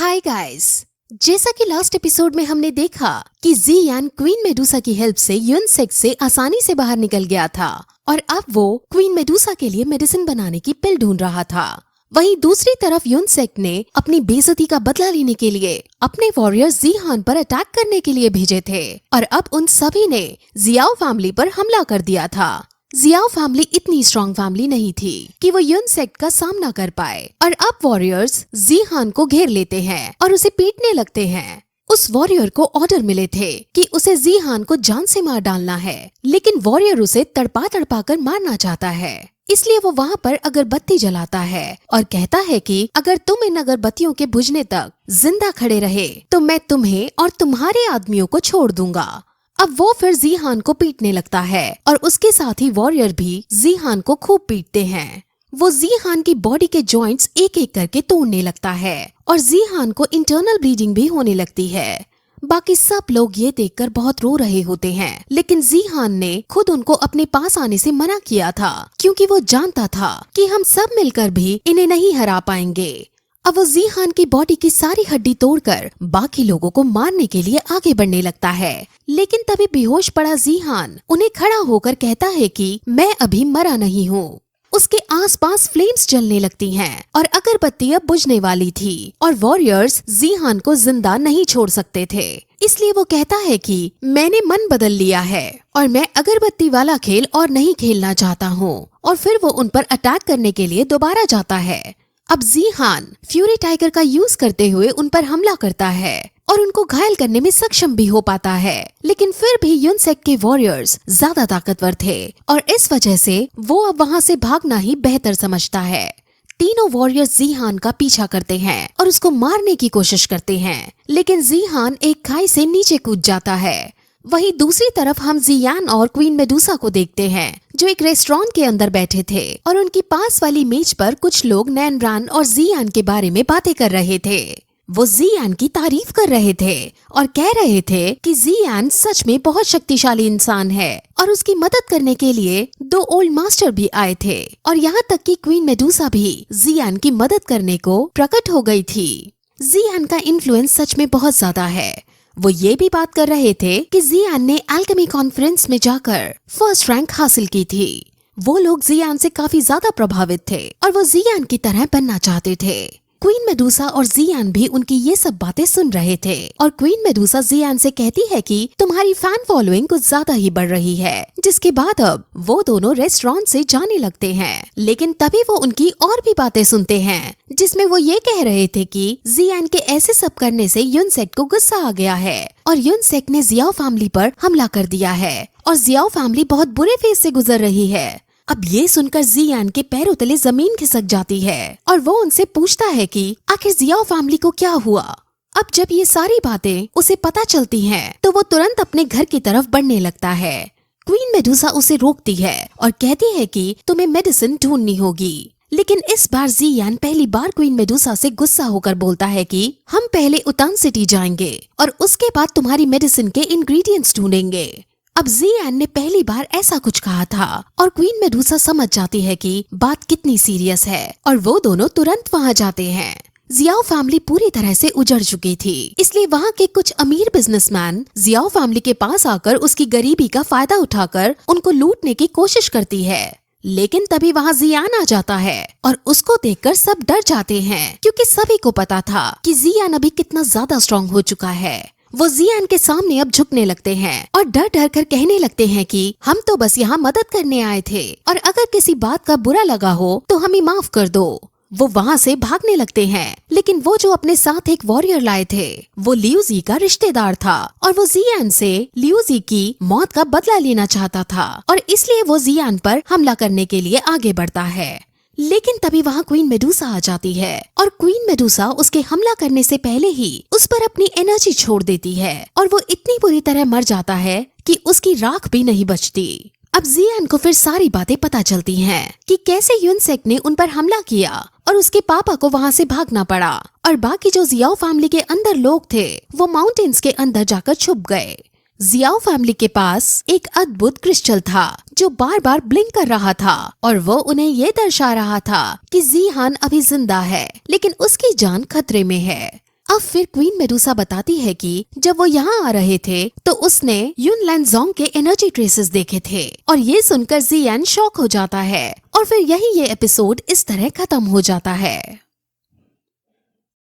Hi guys. जैसा कि last episode में हमने देखा कि ज़ियान क्वीन मेडुसा की हेल्प से यूनसेक से आसानी से बाहर निकल गया था और अब वो क्वीन मेडुसा के लिए मेडिसिन बनाने की पिल ढूंढ रहा था। वहीं दूसरी तरफ यूनसेक ने अपनी बेइज्जती का बदला लेने के लिए अपने वॉरियर ज़ियान पर अटैक करने के लिए भेजे थे और अब उन सभी ने जियाओ फैमिली पर हमला कर दिया था। जियाओ फैमिली इतनी स्ट्रॉन्ग फैमिली नहीं थी कि वो यूनसेक का सामना कर पाए और अब वॉरियर्स ज़ियान को घेर लेते हैं और उसे पीटने लगते हैं। उस वॉरियर को ऑर्डर मिले थे कि उसे ज़ियान को जान से मार डालना है, लेकिन वॉरियर उसे तड़पा तड़पा कर मारना चाहता है। इसलिए वो वहाँ पर अगरबत्ती जलाता है और कहता है कि अगर तुम इन अगरबत्तियों के बुझने तक जिंदा खड़े रहे तो मैं तुम्हें और तुम्हारे आदमियों को छोड़ दूंगा। अब वो फिर ज़ियान को पीटने लगता है और उसके साथ ही वॉरियर भी ज़ियान को खूब पीटते हैं। वो ज़ियान की बॉडी के जॉइंट्स एक एक करके तोड़ने लगता है और ज़ियान को इंटरनल ब्लीडिंग भी होने लगती है। बाकी सब लोग ये देखकर बहुत रो रहे होते हैं, लेकिन ज़ियान ने खुद उनको अपने पास आने से मना किया था क्योंकि वो जानता था कि हम सब मिलकर भी इन्हें नहीं हरा पाएंगे। अब वो ज़ियान की बॉडी की सारी हड्डी तोड़कर बाकी लोगों को मारने के लिए आगे बढ़ने लगता है, लेकिन तभी बेहोश पड़ा ज़ियान उन्हें खड़ा होकर कहता है कि मैं अभी मरा नहीं हूँ। उसके आसपास फ्लेम्स जलने लगती हैं और अगरबत्ती अब बुझने वाली थी और वॉरियर्स ज़ियान को जिंदा नहीं छोड़ सकते थे। इसलिए वो कहता है कि मैंने मन बदल लिया है और मैं अगरबत्ती वाला खेल और नहीं खेलना चाहता हूँ, और फिर वो उन पर अटैक करने के लिए दोबारा जाता है। अब ज़ियान फ्यूरी टाइगर का यूज करते हुए उन पर हमला करता है और उनको घायल करने में सक्षम भी हो पाता है, लेकिन फिर भी यूनसेक के वॉरियर्स ज्यादा ताकतवर थे और इस वजह से वो अब वहाँ से भागना ही बेहतर समझता है। तीनों वॉरियर्स ज़ियान का पीछा करते हैं और उसको मारने की कोशिश करते हैं, लेकिन ज़ियान एक खाई से नीचे कूद जाता है। वहीं दूसरी तरफ हम ज़ियान और क्वीन मेडुसा को देखते हैं जो एक रेस्टोरेंट के अंदर बैठे थे और उनकी पास वाली मेज पर कुछ लोग नैनब्रान और ज़ियान के बारे में बातें कर रहे थे। वो ज़ियान की तारीफ कर रहे थे और कह रहे थे कि ज़ियान सच में बहुत शक्तिशाली इंसान है और उसकी मदद करने के लिए 2 ओल्ड मास्टर भी आए थे और यहाँ तक कि क्वीन मेडुसा भी ज़ियान की मदद करने को प्रकट हो गई थी। ज़ियान का इन्फ्लुएंस सच में बहुत ज्यादा है। वो ये भी बात कर रहे थे कि ज़ियान ने एल्केमी कॉन्फ्रेंस में जाकर फर्स्ट रैंक हासिल की थी। वो लोग ज़ियान से काफी ज्यादा प्रभावित थे और वो ज़ियान की तरह बनना चाहते थे। क्वीन मेडुसा और ज़ियान भी उनकी ये सब बातें सुन रहे थे और क्वीन मेडुसा ज़ियान से कहती है कि तुम्हारी फैन फॉलोइंग कुछ ज्यादा ही बढ़ रही है, जिसके बाद अब वो दोनों रेस्टोरेंट से जाने लगते हैं। लेकिन तभी वो उनकी और भी बातें सुनते हैं जिसमें वो ये कह रहे थे कि ज़ियान के ऐसे सब करने से यूनसेक को गुस्सा आ गया है और यूनसेक ने जियाओ फैमिली पर हमला कर दिया है और जियाओ फैमिली बहुत बुरे फेज से गुजर रही है। अब ये सुनकर ज़ियान के पैरों तले जमीन खिसक जाती है और वो उनसे पूछता है कि आखिर जियाओ फैमिली को क्या हुआ। अब जब ये सारी बातें उसे पता चलती हैं, तो वो तुरंत अपने घर की तरफ बढ़ने लगता है। क्वीन मेडुसा उसे रोकती है और कहती है कि तुम्हें मेडिसिन ढूंढनी होगी, लेकिन इस बार ज़ियान पहली बार क्वीन मेडुसा से गुस्सा होकर बोलता है कि हम पहले उतान सिटी जाएंगे और उसके बाद तुम्हारी मेडिसिन के इंग्रेडिएंट्स ढूंढेंगे। अब ज़ियान ने पहली बार ऐसा कुछ कहा था और क्वीन मेडुसा समझ जाती है कि बात कितनी सीरियस है और वो दोनों तुरंत वहाँ जाते हैं। जियाओ फैमिली पूरी तरह से उजड़ चुकी थी, इसलिए वहाँ के कुछ अमीर बिजनेसमैन जियाओ फैमिली के पास आकर उसकी गरीबी का फायदा उठाकर उनको लूटने की कोशिश करती है। लेकिन तभी वहाँ ज़ियान आ जाता है और उसको देखकर सब डर जाते हैं क्योंकि सभी को पता था कि ज़ियान अभी कितना ज्यादा स्ट्रॉन्ग हो चुका है। वो ज़ियान के सामने अब झुकने लगते हैं और डर डर कर कहने लगते हैं कि हम तो बस यहाँ मदद करने आए थे और अगर किसी बात का बुरा लगा हो तो हमें माफ कर दो। वो वहाँ से भागने लगते हैं, लेकिन वो जो अपने साथ एक वॉरियर लाए थे वो लियूजी का रिश्तेदार था और वो ज़ियान से लियूजी की मौत का बदला लेना चाहता था और इसलिए वो ज़ियान पर हमला करने के लिए आगे बढ़ता है। लेकिन तभी वहाँ क्वीन मेडुसा आ जाती है और क्वीन मेडुसा उसके हमला करने से पहले ही उस पर अपनी एनर्जी छोड़ देती है और वो इतनी बुरी तरह मर जाता है कि उसकी राख भी नहीं बचती। अब ज़ियान को फिर सारी बातें पता चलती हैं कि कैसे यूनसेक ने उन पर हमला किया और उसके पापा को वहाँ से भागना पड़ा और बाकी जो जियाओ फैमिली के अंदर लोग थे वो माउंटेन्स के अंदर जाकर छुप गए। जियाओ फैमिली के पास एक अद्भुत क्रिस्टल था जो बार बार ब्लिंक कर रहा था और वो उन्हें ये दर्शा रहा था कि ज़ियान अभी जिंदा है, लेकिन उसकी जान खतरे में है। अब फिर क्वीन मेडुसा बताती है कि जब वो यहाँ आ रहे थे तो उसने युन लैनजोंग के एनर्जी ट्रेसेस देखे थे और ये सुनकर जियान शॉक हो जाता है और फिर यही ये एपिसोड इस तरह खत्म हो जाता है।